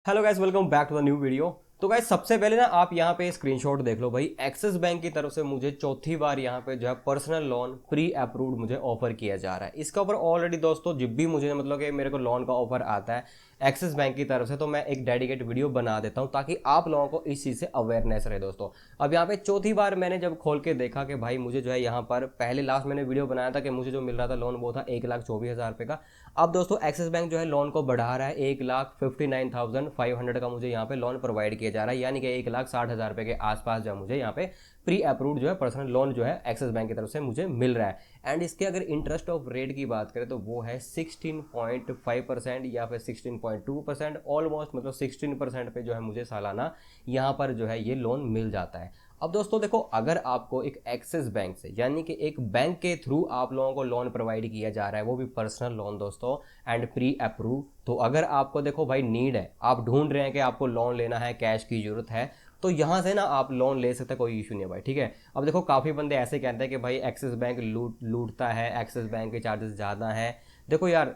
Hello guys, welcome back to the new video. तो guys सबसे पहले ना आप यहाँ पे स्क्रीनशॉट देख लो भाई। एक्सिस बैंक की तरफ से मुझे चौथी बार यहाँ पे जो है पर्सनल लोन प्री अप्रूव्ड मुझे ऑफर किया जा रहा है। इसका ऊपर ऑलरेडी दोस्तों जब भी मुझे मतलब कि मेरे को लोन का ऑफर आता है एक्सिस बैंक की तरफ से तो मैं एक डेडिकेट वीडियो बना देता हूँ ताकि आप लोगों को इस चीज़ से अवेयरनेस रहे दोस्तों। अब यहाँ पे चौथी बार मैंने जब खोल के देखा कि भाई मुझे जो है यहाँ पर पहले लास्ट मैंने वीडियो बनाया था कि मुझे जो मिल रहा था लोन वो था 1,24,000 रुपये का। अब दोस्तों एक्सिस बैंक जो है लोन को बढ़ा रहा है 1,59,500 का मुझे यहाँ पे लोन प्रोवाइड किया जा रहा है, यानी कि 1,60,000 रुपये के आसपास जो मुझे यहाँ पे प्री अप्रूव्ड जो है पर्सनल लोन जो है एक्सिस बैंक की तरफ से मुझे मिल रहा है। एंड इसके अगर इंटरेस्ट ऑफ रेट की बात करें तो वो है 16.5% या फिर 16.2%, ऑलमोस्ट मतलब 16% पे जो है मुझे सालाना यहाँ पर जो है ये लोन मिल जाता है। अब दोस्तों देखो, अगर आपको एक एक्सिस बैंक से यानी कि एक बैंक के थ्रू आप लोगों को लोन प्रोवाइड किया जा रहा है, वो भी पर्सनल लोन दोस्तों एंड प्री अप्रूव, तो अगर आपको देखो भाई नीड है, आप ढूंढ रहे हैं कि आपको लोन लेना है, कैश की जरूरत है, तो यहाँ से ना आप लोन ले सकते हैं, कोई इशू नहीं है भाई। ठीक है। अब देखो काफ़ी बंदे ऐसे कहते हैं कि भाई एक्सिस बैंक लूटता है, एक्सिस बैंक के चार्जेस ज़्यादा हैं। देखो यार,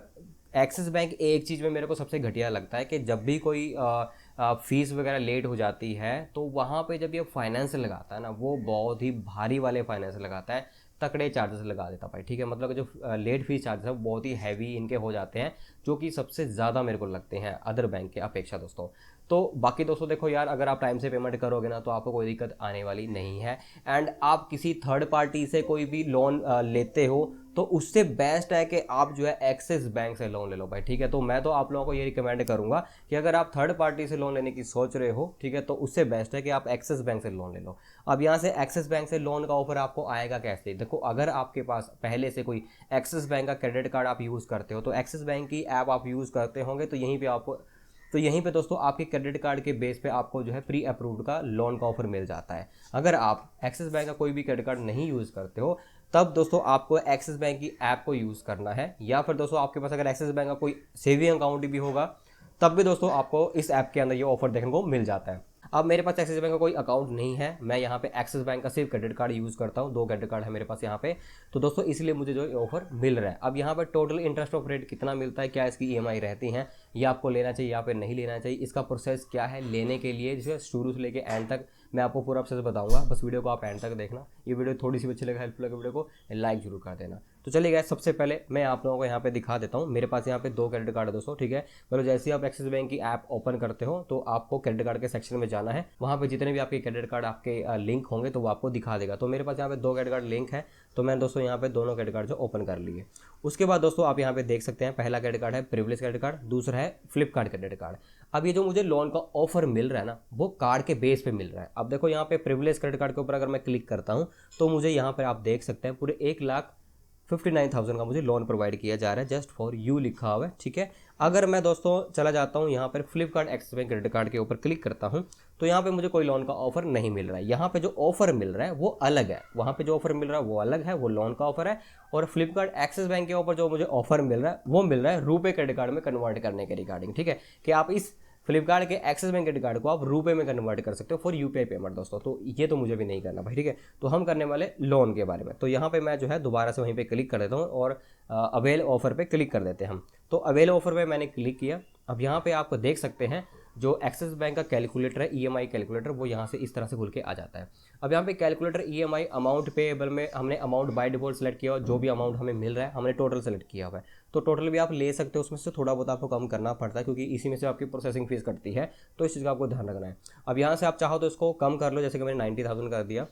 एक्सिस बैंक एक चीज़ में मेरे को सबसे घटिया लगता है कि जब भी कोई फीस वगैरह लेट हो जाती है तो वहाँ पे जब ये फाइनेंस लगाता है ना, वो बहुत ही भारी वाले फाइनेंस लगाता है, तकड़े चार्जेस लगा देता भाई। ठीक है। मतलब कि जो लेट फीस चार्जेस है वो बहुत ही हैवी इनके हो जाते हैं, जो कि सबसे ज़्यादा मेरे को लगते हैं अदर बैंक के अपेक्षा दोस्तों। तो बाकी दोस्तों देखो यार, अगर आप टाइम से पेमेंट करोगे ना तो आपको कोई दिक्कत आने वाली नहीं है। एंड आप किसी थर्ड पार्टी से कोई भी लोन लेते हो तो उससे बेस्ट है कि आप जो है एक्सिस बैंक से लोन ले लो भाई। ठीक है। तो मैं तो आप लोगों को ये रिकमेंड करूंगा कि अगर आप थर्ड पार्टी से लोन लेने की सोच रहे हो, ठीक है, तो उससे बेस्ट है कि आप एक्सिस बैंक से लोन ले लो। अब यहाँ से एक्सिस बैंक से लोन का ऑफर आपको आएगा कैसे? देखो, अगर आपके पास पहले से कोई एक्सिस बैंक का क्रेडिट कार्ड आप यूज़ करते हो, तो एक्सिस बैंक की ऐप आप यूज़ करते होंगे, तो यहीं पे दोस्तों आपके क्रेडिट कार्ड के बेस पे आपको जो है प्री अप्रूव्ड का लोन का ऑफर मिल जाता है। अगर आप एक्सिस बैंक का कोई भी क्रेडिट कार्ड नहीं यूज़ करते हो तब दोस्तों आपको एक्सिस बैंक की ऐप को यूज़ करना है, या फिर दोस्तों आपके पास अगर एक्सिस बैंक का कोई सेविंग अकाउंट भी होगा तब भी दोस्तों आपको इस ऐप के अंदर ये ऑफर देखने को मिल जाता है। अब मेरे पास एक्सिस बैंक का कोई अकाउंट नहीं है, मैं यहाँ पे एक्सिस बैंक का सिर्फ क्रेडिट कार्ड यूज़ करता हूँ, 2 क्रेडिट कार्ड है मेरे पास यहाँ पे, तो दोस्तों इसलिए मुझे जो ऑफर मिल रहा है। अब यहाँ पर टोटल इंटरेस्ट ऑफ रेट कितना मिलता है, क्या इसकी ईएमआई रहती है, या आपको लेना चाहिए या फिर नहीं लेना चाहिए, इसका प्रोसेस क्या है लेने के लिए, जिसे शुरू से लेके एंड तक मैं आपको पूरा प्रोसेस बताऊंगा। बस वीडियो को आप एंड तक देखना। ये वीडियो थोड़ी सी अच्छी लगे, हेल्पफुल लगे, वीडियो को लाइक जरूर कर देना। तो चलिए गाइस, सबसे पहले मैं आप लोगों को यहाँ पे दिखा देता हूँ। मेरे पास यहाँ पे 2 क्रेडिट कार्ड है दोस्तों। ठीक है। मतलब जैसे ही आप एक्सिस बैंक की ऐप ओपन करते हो तो आपको क्रेडिट कार्ड के सेक्शन में जाना है, वहाँ पे जितने भी आपके क्रेडिट कार्ड आपके लिंक होंगे तो वो आपको दिखा देगा। तो मेरे पास यहाँ पे 2 क्रेडिट कार्ड लिंक है, तो मैंने दोस्तों यहाँ पे दोनों क्रेडिट कार्ड जो ओपन कर लिए। उसके बाद दोस्तों आप यहाँ पे देख सकते हैं, पहला क्रेडिट कार्ड है प्रिविलेज क्रेडिट कार्ड, दूसरा है फ्लिपकार्ट क्रेडिट कार्ड। अब ये जो मुझे लोन का ऑफर मिल रहा है ना, वो कार्ड के बेस पे मिल रहा है। अब देखो यहाँ पे प्रिविलेज क्रेडिट कार्ड के ऊपर अगर मैं क्लिक करता हूँ तो मुझे यहाँ पर आप देख सकते हैं पूरे 1,59,000 का मुझे लोन प्रोवाइड किया जा रहा है, जस्ट फॉर यू लिखा हुआ है। ठीक है। अगर मैं दोस्तों चला जाता हूँ यहाँ पर Flipkart axis bank credit card के ऊपर क्लिक करता हूँ तो यहाँ पे मुझे कोई लोन का ऑफर नहीं मिल रहा है। यहाँ पे जो ऑफर मिल रहा है वो अलग है, वहाँ पे जो ऑफर मिल रहा है वो अलग है, वो लोन का ऑफर है। और फ्लिपकार्ट एक्सिस बैंक के ऊपर जो मुझे ऑफर मिल रहा है वो मिल रहा है रुपए क्रेडिट कार्ड में कन्वर्ट करने के रिगार्डिंग। ठीक है। कि आप इस फ्लिपकार्ट के एक्सिस बैंक क्रेडिट कार्ड को आप रुपए में कन्वर्ट कर सकते हो फॉर यूपीआई पेमेंट दोस्तों। तो ये तो मुझे भी नहीं करना भाई। ठीक है। तो हम करने वाले लोन के बारे में। तो यहाँ पे मैं जो है दोबारा से वहीं पे क्लिक कर देता हूँ और अवेल ऑफर पे क्लिक कर देते हैं हम। तो अवेल ऑफर पे मैंने क्लिक किया। अब यहाँ पे आप देख सकते हैं जो एक्सिस बैंक का कैलकुलेटर है, ईएमआई कैलकुलेटर, वो यहाँ से इस तरह से खुल के आ जाता है। अब यहाँ पे कैलकुलेटर ईएमआई अमाउंट पेएबल में हमने अमाउंट बाय डिफॉल्ट सेलेक्ट किया और जो भी अमाउंट हमें मिल रहा है हमने टोटल सेलेक्ट किया हुआ है। तो टोटल भी आप ले सकते हो, उसमें से थोड़ा बहुत आपको कम करना पड़ता है क्योंकि इसी में से आपकी प्रोसेसिंग फीस कटती है, तो इस चीज़ का आपको ध्यान रखना है। अब यहाँ से आप चाहो तो इसको कम कर लो, जैसे कि मैंने 90,000 कर दिया।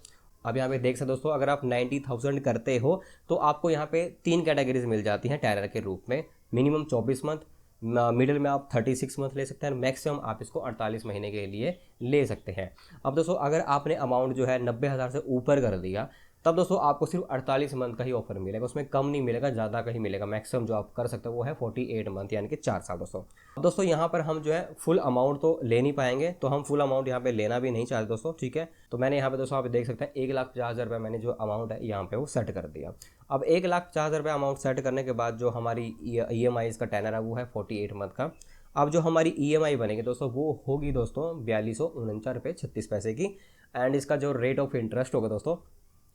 अब यहाँ पे देख सकते दोस्तों, अगर आप 90,000 करते हो तो आपको यहाँ पे 3 कैटेगरीज मिल जाती हैं टेनर के रूप में। मिनिमम 24 मंथ, मिडिल में आप 36 मंथ ले सकते हैं, मैक्सिमम आप इसको 48 महीने के लिए ले सकते हैं। अब दोस्तों अगर आपने अमाउंट जो है 90,000 से ऊपर कर दिया तब दोस्तों आपको सिर्फ 48 मंथ का ही ऑफर मिलेगा, उसमें कम नहीं मिलेगा, ज़्यादा का ही मिलेगा। मैक्सिमम जो आप कर सकते हो वो है 48 मंथ यानी कि 4 साल दोस्तों। अब दोस्तों यहाँ पर हम जो है फुल अमाउंट तो ले नहीं पाएंगे, तो हम फुल अमाउंट यहाँ पे लेना भी नहीं चाहते दोस्तों। ठीक है। तो मैंने यहाँ पे दोस्तों आप देख सकते हैं 1,50,000 रुपये मैंने जो अमाउंट है यहाँ पे वो सेट कर दिया। अब 1,50,000 रुपये अमाउंट सेट करने के बाद जो हमारी EMI का टेनर है वो है 48 मंथ का। अब जो हमारी EMI बनेगी दोस्तों वो होगी दोस्तों 4249 रुपये 36 पैसे की। एंड इसका जो रेट ऑफ इंटरेस्ट होगा दोस्तों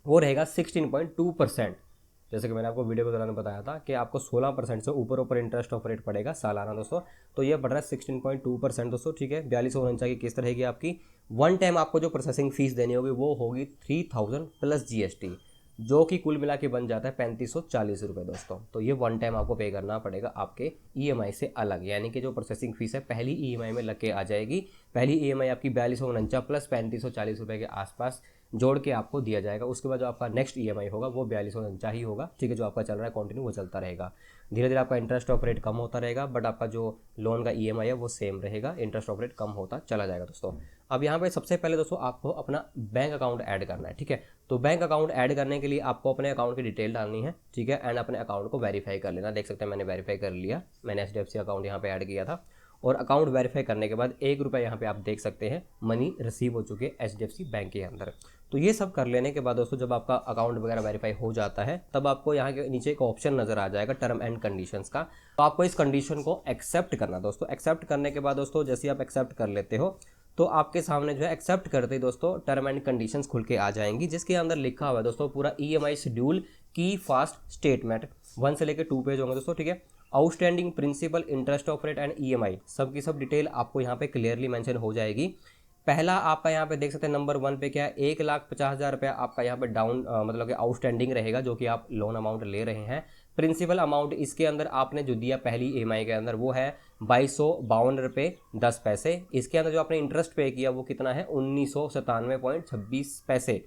वो रहेगा 16.2%। जैसे कि मैंने आपको वीडियो के दौरान बताया था कि आपको 16% से ऊपर इंटरेस्ट ऑफ रेट पड़ेगा सालाना दोस्तों। तो ये बढ़ रहा है 16.2% दोस्तों, ठीक है। 4249 की किस्त रहेगी आपकी। वन टाइम आपको जो प्रोसेसिंग फीस देनी होगी वो होगी 3000 प्लस जीएसटी, जो कि कुल मिला के बन जाता है 3540 दोस्तों। तो ये वन टाइम आपको पे करना पड़ेगा आपके ईएमआई से अलग, यानी कि जो प्रोसेसिंग फीस है पहली ईएमआई में लग के आ जाएगी। पहली ईएमआई आपकी 4249 प्लस 3540 के आसपास जोड़ के आपको दिया जाएगा। उसके बाद जो आपका नेक्स्ट ईएमआई होगा वो 4249 ही होगा, ठीक है। जो आपका चल रहा है कंटिन्यू वो चलता रहेगा। धीरे धीरे आपका इंटरेस्ट ऑफ रेट कम होता रहेगा, बट आपका जो लोन का ईएमआई है वो सेम रहेगा, इंटरेस्ट ऑफ रेट कम होता चला जाएगा दोस्तों। अब यहाँ पे सबसे पहले दोस्तों आपको अपना बैंक अकाउंट ऐड करना है, ठीक है। तो बैंक अकाउंट ऐड करने के लिए आपको अपने अकाउंट की डिटेल डालनी है, ठीक है, एंड अपने अकाउंट को वेरीफाई कर लेना। देख सकते हैं मैंने वेरीफाई कर लिया, मैंने एचडीएफसी अकाउंट यहाँ पे ऐड किया था। और अकाउंट वेरीफाई करने के बाद 1 रुपये यहाँ पे आप देख सकते हैं मनी रिसीव हो चुके हैं एचडीएफसी बैंक के अंदर। तो ये सब कर लेने के बाद दोस्तों जब आपका अकाउंट वगैरह वेरीफाई हो जाता है तब आपको यहाँ के नीचे एक ऑप्शन नजर आ जाएगा टर्म एंड कंडीशंस का। तो आपको इस कंडीशन को एक्सेप्ट करना दोस्तों। एक्सेप्ट करने के बाद दोस्तों जैसे आप एक्सेप्ट कर लेते हो तो आपके सामने जो है एक्सेप्ट करते ही दोस्तों टर्म एंड कंडीशंस खुल के आ जाएंगी, जिसके अंदर लिखा हुआ है दोस्तों पूरा ईएमआई शेड्यूल की फास्ट स्टेटमेंट 1 से लेकर 2 पेज होंगे दोस्तों, ठीक है। Outstanding principal, interest of rate and EMI सब की सब डिटेल आपको यहाँ पे क्लियरली मेंशन हो जाएगी। पहला आपका यहाँ पे देख सकते हैं नंबर 1 पे क्या है, 1,50,000 रुपया आपका यहाँ पे डाउन मतलब कि आउटस्टैंडिंग रहेगा, जो कि आप लोन अमाउंट ले रहे हैं। प्रिंसिपल अमाउंट इसके अंदर आपने जो दिया पहली ईएमआई के अंदर वो है 2252 रुपये 10 पैसे। इसके अंदर जो आपने इंटरेस्ट पे किया वो कितना है 1997.26 पैसे।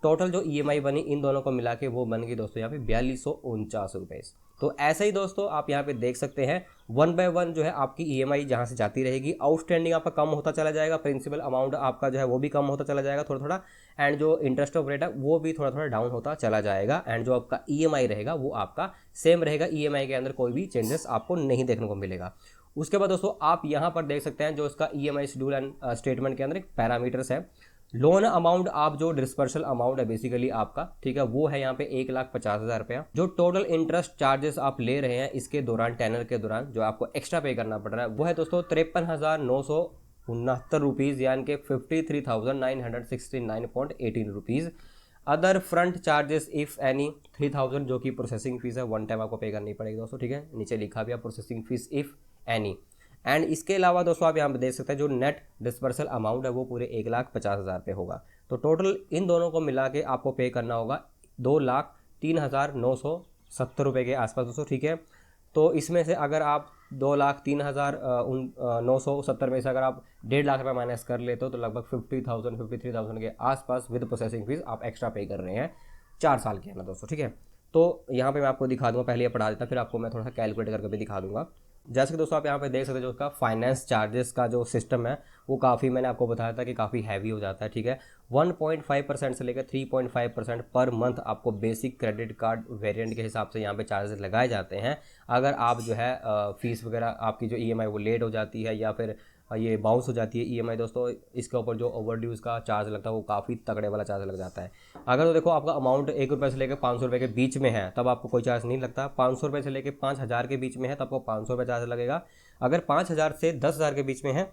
टोटल जो ईएमआई बनी इन दोनों को मिला के वो बन गई दोस्तों यहाँ पे 4249 रुपये। तो ऐसे ही दोस्तों आप यहाँ पे देख सकते हैं 1 बाय 1 जो है आपकी ईएमआई जहाँ से जाती रहेगी। आउटस्टैंडिंग आपका कम होता चला जाएगा, प्रिंसिपल अमाउंट आपका जो है वो भी कम होता चला जाएगा थोड़ा थोड़ा, एंड जो इंटरेस्ट ऑफ रेट है वो भी थोड़ा थोड़ा डाउन होता चला जाएगा, एंड जो आपका ईएमआई रहेगा वो आपका सेम रहेगा। ईएमआई के अंदर कोई भी चेंजेस आपको नहीं देखने को मिलेगा। उसके बाद दोस्तों आप यहाँ पर देख सकते हैं जो इसका ईएमआई शेड्यूल एंड स्टेटमेंट के अंदर एक पैरामीटर्स है। लोन अमाउंट आप जो डिस्पर्सल अमाउंट है बेसिकली आपका, ठीक है, वो है यहाँ पे 1,50,000 रुपया। जो टोटल इंटरेस्ट चार्जेस आप ले रहे हैं इसके दौरान, टेनर के दौरान जो आपको एक्स्ट्रा पे करना पड़ रहा है वो है दोस्तों 53,969 रुपीज़, यानी कि 53,969.18 rupees. Other front charges if any 3000, जो कि प्रोसेसिंग फीस है, वन टाइम आपको पे करनी पड़ेगी दोस्तों, ठीक है। नीचे लिखा भी है processing fees if any. And इसके अलावा दोस्तों आप यहाँ पे देख सकते हैं जो नेट डिस्पर्सल अमाउंट है वो पूरे 1,50,000 पे होगा। तो टोटल इन दोनों को मिला के आपको पे करना होगा 2,03,970 रुपये के आसपास दोस्तों, ठीक है। तो इसमें से अगर आप 2,03,970 में से अगर आप 1.5 लाख रुपये माइनस कर लेते हो तो लगभग 50,000 53,000 के आसपास विद प्रोसेसिंग फीस आप एक्स्ट्रा पे कर रहे हैं 4 साल के अंदर दोस्तों, ठीक है। तो यहाँ पे मैं आपको दिखा दूंगा, पहले ये पढ़ा देता फिर आपको मैं थोड़ा सा कैलकुलेट करके भी दिखा दूंगा। जैसे कि दोस्तों आप यहाँ पे देख सकते हो जो उसका फाइनेंस चार्जेस का जो सिस्टम है वो काफ़ी, मैंने आपको बताया था कि काफ़ी हैवी हो जाता है, ठीक है। 1.5% से लेकर 3.5% पर मंथ आपको बेसिक क्रेडिट कार्ड वेरिएंट के हिसाब से यहाँ पे चार्जेस लगाए जाते हैं। अगर आप जो है फीस वगैरह आपकी जो ईएमआई वो लेट हो जाती है या फिर ये बाउंस हो जाती है ईएमआई दोस्तों, इसके ऊपर जो ओवरड्यूज का चार्ज लगता है वो काफ़ी तगड़े वाला चार्ज लग जाता है। अगर तो देखो आपका अमाउंट 1 रुपये से लेकर 500 रुपये के बीच में है तब आपको कोई चार्ज नहीं लगता। 500 रुपये से लेकर 5,000 के बीच में है तब आपको 500 रुपये चार्ज लगेगा। अगर 5,000 से 10,000 के बीच में है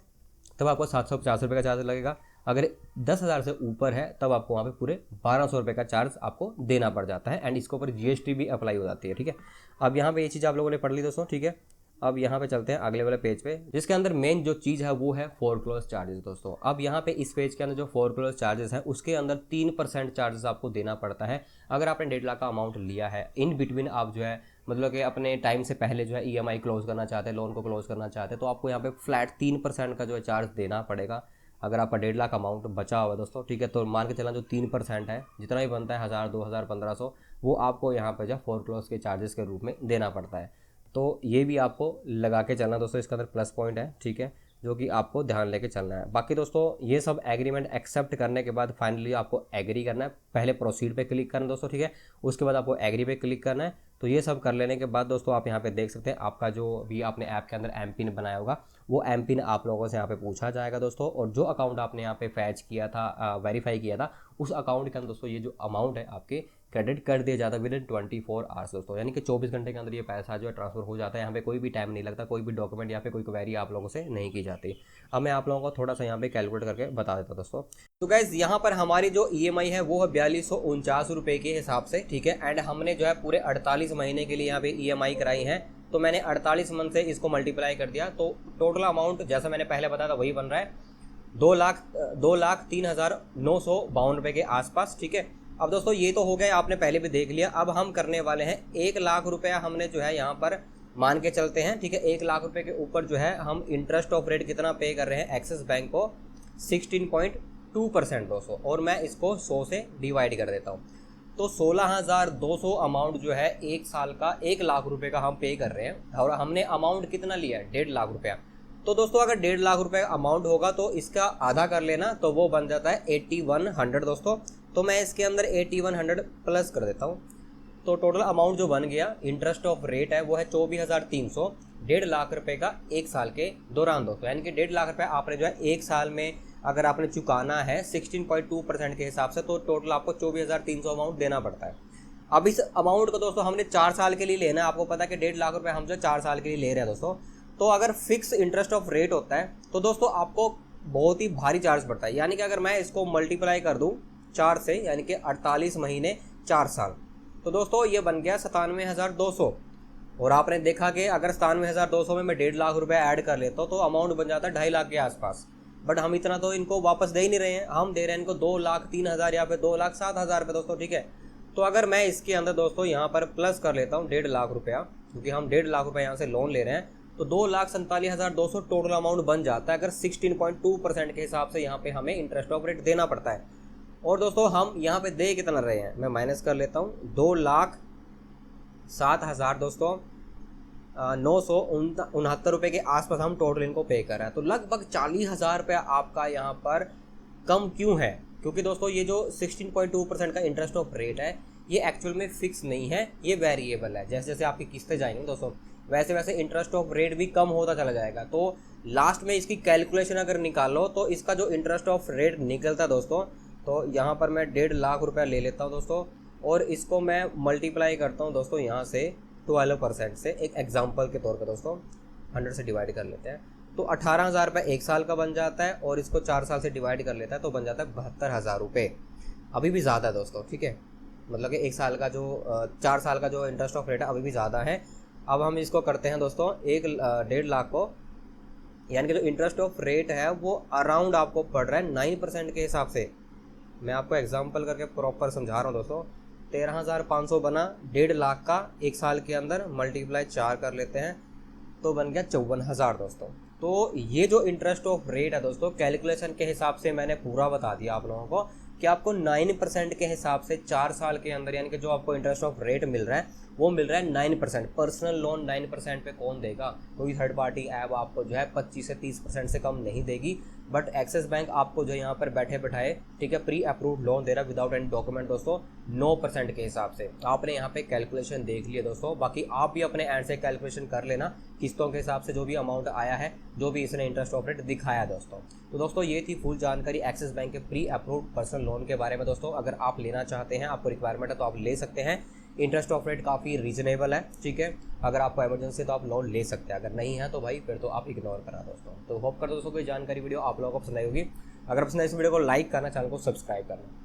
तब आपको 750 रुपये का चार्ज लगेगा। अगर 10,000 से ऊपर है तब आपको वहाँ पे पूरे 1,200 रुपये का चार्ज आपको देना पड़ जाता है, एंड इसके ऊपर जीएसटी भी अप्लाई हो जाती है, ठीक है। अब यहाँ पे ये चीज़ आप लोगों ने पढ़ ली दोस्तों, ठीक है। अब यहाँ पे चलते हैं अगले वाले पेज पे, जिसके अंदर मेन जो चीज़ है वो है फोरक्लोज चार्जेस दोस्तों। अब यहाँ पे इस पेज के अंदर जो फोरक्लोज चार्जेस है उसके अंदर 3% चार्जेस आपको देना पड़ता है। अगर आपने 1.5 लाख का अमाउंट लिया है, इन बिटवीन आप जो है मतलब कि अपने टाइम से पहले जो है ईएमआई क्लोज करना चाहते हैं, लोन को क्लोज करना चाहते हैं, तो आपको यहाँ पे फ्लैट 3% का जो है चार्ज देना पड़ेगा। अगर आपका 1.5 लाख अमाउंट बचा हुआ है दोस्तों, ठीक है, तो मान के चलना जो 3% है, जितना भी बनता है 1,000 2,000 1,500 वो आपको यहाँ पर जो फोरक्लोज के चार्जेस के रूप में देना पड़ता है। तो ये भी आपको लगा के चलना दोस्तों, इसका अंदर प्लस पॉइंट है, ठीक है, जो कि आपको ध्यान लेके चलना है। बाकी दोस्तों ये सब एग्रीमेंट एक्सेप्ट करने के बाद फाइनली आपको एग्री करना है। पहले प्रोसीड पे क्लिक करना दोस्तों, ठीक है, उसके बाद आपको एग्री पे क्लिक करना है। तो ये सब कर लेने के बाद दोस्तों आप यहाँ पे देख सकते हैं आपका जो भी आपने ऐप के अंदर एम पिन बनाया होगा वो एम पिन आप लोगों से यहाँ पे पूछा जाएगा दोस्तों। और जो अकाउंट आपने यहाँ पे फैच किया था, वेरीफाई किया था, उस अकाउंट के अंदर दोस्तों ये जो अमाउंट है आपके क्रेडिट कर दिया जाता है विद इन 24 आवर्स दोस्तों, यानी कि 24 घंटे के अंदर ये पैसा जो है ट्रांसफर हो जाता है। यहाँ पे कोई भी टाइम नहीं लगता, कोई भी डॉक्यूमेंट या फिर कोई क्वेरी आप लोगों से नहीं की जाती। अब मैं आप लोगों को थोड़ा सा यहाँ पे कैलकुलेट करके बता देता हूँ दोस्तों। तो गाइज यहाँ पर हमारी जो EMI है वो है 4249 रुपये के हिसाब से, ठीक है। एंड हमने जो है पूरे 48 महीने के लिए यहाँ पे EMI कराई है, तो मैंने 48 मंथ से इसको मल्टीप्लाई कर दिया, तो टोटल अमाउंट जैसा मैंने पहले बताया था वही बन रहा है 2,03,952 रुपये के आसपास, ठीक है। अब दोस्तों ये तो हो गया, आपने पहले भी देख लिया। अब हम करने वाले हैं 1 लाख रुपया हमने जो है यहाँ पर मान के चलते हैं, ठीक है। 1 लाख रुपए के ऊपर जो है हम इंटरेस्ट ऑफ रेट कितना पे कर रहे हैं एक्सिस बैंक को, 16.2% दोस्तों, और मैं इसको 100 से डिवाइड कर देता हूँ। तो 16,200 अमाउंट जो है 1 साल का 1 लाख रुपए का हम पे कर रहे हैं, और हमने अमाउंट कितना लिया है 1.5 लाख रुपया। तो दोस्तों अगर 1.5 लाख रुपए अमाउंट होगा तो इसका आधा कर लेना, तो वो बन जाता है 8100 दोस्तों। तो मैं इसके अंदर 8100 प्लस कर देता हूँ, तो टोटल अमाउंट जो बन गया इंटरेस्ट ऑफ रेट है वो है 24,300, 1.5 लाख रुपए का 1 साल के दौरान दोस्तों, यानी कि 1.5 लाख रुपए आपने जो है 1 साल में अगर आपने चुकाना है 16.2% के हिसाब से, तो टोटल आपको 24,300 अमाउंट देना पड़ता है। अब इस अमाउंट को दोस्तों हमने 4 साल के लिए लेना है। आपको पता है कि 1.5 लाख रुपए हम जो 4 साल के लिए ले रहे हैं दोस्तों। तो अगर फिक्स इंटरेस्ट ऑफ रेट होता है तो दोस्तों आपको बहुत ही भारी चार्ज पड़ता है, यानी कि अगर मैं इसको मल्टीप्लाई कर दूँ 4 से, यानी कि 48 महीने 4 साल, तो दोस्तों ये बन गया 97,200। और आपने देखा कि अगर 97,200 में मैं 1.5 लाख रुपए ऐड कर लेता हूँ तो अमाउंट बन जाता है 2.5 लाख के आसपास। बट हम इतना तो इनको वापस दे ही नहीं रहे हैं, हम दे रहे हैं इनको 2,03,000 या फिर 2,07,000 रुपये दोस्तों, ठीक है। तो अगर मैं इसके अंदर दोस्तों यहाँ पर प्लस कर लेता हूँ 1.5 लाख रुपया, क्योंकि हम 1.5 लाख रुपये यहाँ से लोन ले रहे हैं, तो 2,47,200 टोटल अमाउंट बन जाता है, अगर 16.2% के हिसाब से यहाँ पे हमें इंटरेस्ट ऑफ रेट देना पड़ता है। और दोस्तों हम यहाँ पे दे कितना रहे हैं, मैं माइनस कर लेता हूँ, 2,07,000 दोस्तों 969 रुपये के आसपास हम टोटल इनको पे कर रहे हैं। तो लगभग 40,000 रुपया आपका यहाँ पर कम क्यों है, क्योंकि दोस्तों ये जो 16.2% का इंटरेस्ट ऑफ रेट है ये एक्चुअल में फिक्स नहीं है, ये वेरिएबल है। जैसे जैसे आपकी किस्तें जाएंगी दोस्तों वैसे वैसे इंटरेस्ट ऑफ रेट भी कम होता चला जाएगा। तो लास्ट में इसकी कैलकुलेशन अगर निकालो तो इसका जो इंटरेस्ट ऑफ रेट निकलता है दोस्तों, तो यहाँ पर मैं 1.5 लाख रुपया ले लेता हूँ दोस्तों, और इसको मैं मल्टीप्लाई करता हूँ दोस्तों यहाँ से 12% से, एक एग्जांपल के तौर पे दोस्तों 100 से डिवाइड कर लेते हैं, तो 18,000 रुपये 1 साल का बन जाता है, और इसको 4 साल से डिवाइड कर लेता है तो बन जाता है 72,000 रुपये। अभी भी ज़्यादा है दोस्तों, ठीक है, मतलब कि 1 साल का जो 4 साल का जो इंटरेस्ट ऑफ रेट है अभी भी ज़्यादा है। अब हम इसको करते हैं दोस्तों 1.5 लाख को, यानी कि जो इंटरेस्ट ऑफ रेट है वो अराउंड आपको पड़ रहा है 9% के हिसाब से। मैं आपको एग्जांपल करके प्रॉपर समझा रहा हूँ दोस्तों। 13,500 बना 1.5 लाख का 1 साल के अंदर, मल्टीप्लाई 4 कर लेते हैं तो बन गया 54,000 दोस्तों। तो ये जो इंटरेस्ट ऑफ रेट है दोस्तों कैलकुलेशन के हिसाब से मैंने पूरा बता दिया आप लोगों को कि आपको 9% के हिसाब से 4 साल के अंदर, यानी कि जो आपको इंटरेस्ट ऑफ रेट मिल रहा है वो मिल रहा है 9%। पर्सनल लोन 9% पे कौन देगा, कोई थर्ड पार्टी ऐप आपको जो है 25 से 30% से कम नहीं देगी। बट एक्सिस बैंक आपको जो यहाँ पर बैठे बैठाए, ठीक है, प्री अप्रूव्ड लोन दे रहा है विदाउट एनी डॉक्यूमेंट दोस्तों 9% के हिसाब से। आपने यहाँ पे कैलकुलेशन देख लिया दोस्तों, बाकी आप भी अपने एंड से कैलकुलेशन कर लेना किस्तों के हिसाब से जो भी अमाउंट आया है, जो भी इसने इंटरेस्ट ऑफ रेट दिखाया दोस्तों। तो दोस्तों ये थी फुल जानकारी एक्सिस बैंक के प्री अप्रूव्ड पर्सनल लोन के बारे में दोस्तों। अगर आप लेना चाहते हैं, आपको रिक्वायरमेंट है तो आप ले सकते हैं। इंटरेस्ट ऑफ रेट काफ़ी रीजनेबल है, ठीक है। अगर आपको इमरजेंसी है तो आप लोन ले सकते हैं, अगर नहीं है तो भाई फिर तो आप इग्नोर करा दोस्तों। तो होप करता दोस्तों कोई जानकारी वीडियो आप लोगों को पसंद आई होगी। अगर पसंद आई इस वीडियो को लाइक करना, चैनल को सब्सक्राइब करना।